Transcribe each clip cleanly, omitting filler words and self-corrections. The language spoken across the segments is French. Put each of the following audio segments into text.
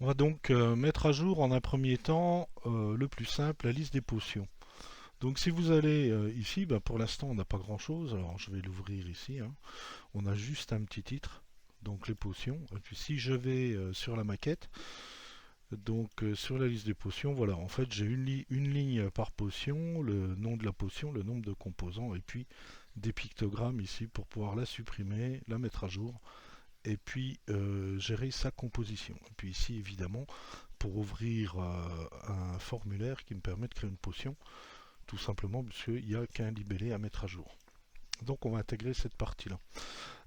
On va donc mettre à jour en un premier temps le plus simple, la liste des potions. Donc si vous allez ici, bah, pour l'instant on n'a pas grand chose, alors je vais l'ouvrir ici, hein. On a juste un petit titre, donc les potions. Et puis si je vais sur la maquette, donc sur la liste des potions, voilà, en fait j'ai une ligne par potion, le nom de la potion, le nombre de composants, et puis des pictogrammes ici pour pouvoir la supprimer, la mettre à jour, et puis gérer sa composition. Et puis ici évidemment pour ouvrir un formulaire qui me permet de créer une potion, tout simplement parce qu'il n'y a qu'un libellé à mettre à jour. Donc on va intégrer cette partie-là.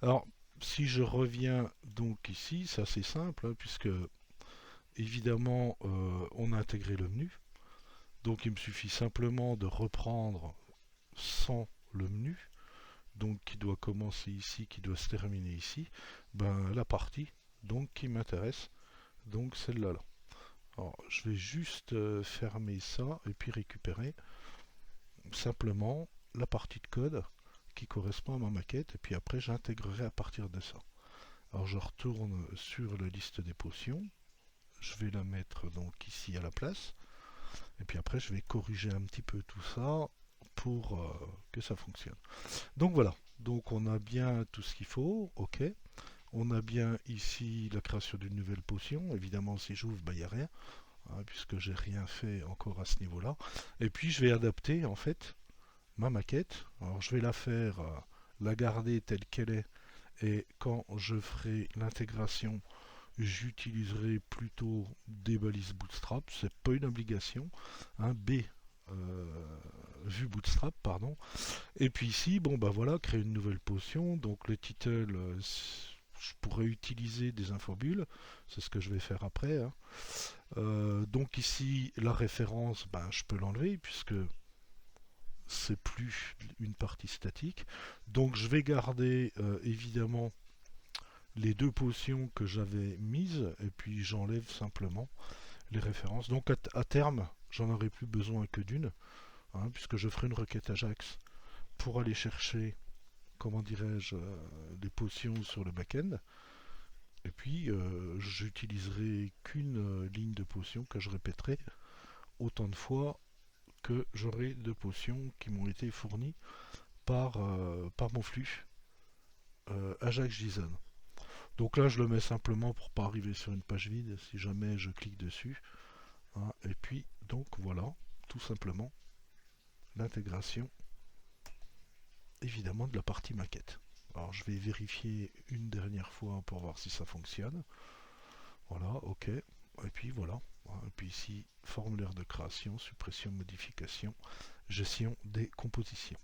Alors si je reviens donc ici, c'est assez simple, hein, puisque évidemment on a intégré le menu. Donc il me suffit simplement de reprendre sans le menu, donc qui doit commencer ici, qui doit se terminer ici, ben, la partie donc qui m'intéresse, donc celle-là. Là. Alors, je vais juste fermer ça et puis récupérer simplement la partie de code qui correspond à ma maquette et puis après j'intégrerai à partir de ça. Alors je retourne sur la liste des potions, je vais la mettre donc ici à la place et puis après je vais corriger un petit peu tout ça pour que ça fonctionne. Donc voilà, donc on a bien tout ce qu'il faut, ok. On a bien ici la création d'une nouvelle potion. Évidemment, si j'ouvre, il n'y a rien, hein, puisque j'ai rien fait encore à ce niveau-là. Et puis, je vais adapter en fait ma maquette. Alors, je vais la faire, la garder telle qu'elle est. Et quand je ferai l'intégration, j'utiliserai plutôt des balises Bootstrap. C'est pas une obligation. Hein, B vue Bootstrap, pardon. Et puis ici, bon bah voilà, créer une nouvelle potion. Donc le title, je pourrais utiliser des infobules, c'est ce que je vais faire après, hein. Donc ici, la référence, ben, je peux l'enlever puisque c'est plus une partie statique. Donc je vais garder évidemment les deux potions que j'avais mises et puis j'enlève simplement les références. Donc à terme, j'en aurai plus besoin que d'une, hein, puisque je ferai une requête Ajax pour aller chercher, comment dirais-je, les potions sur le back-end. Et puis, j'utiliserai qu'une ligne de potions que je répéterai autant de fois que j'aurai de potions qui m'ont été fournies par mon flux Ajax JSON. Donc là, je le mets simplement pour pas arriver sur une page vide si jamais je clique dessus, hein. Et puis, donc voilà, tout simplement l'intégration évidemment de la partie maquette. Alors je vais vérifier une dernière fois pour voir si ça fonctionne. Voilà, ok. Et puis voilà. Et puis ici, formulaire de création, suppression, modification, gestion des compositions.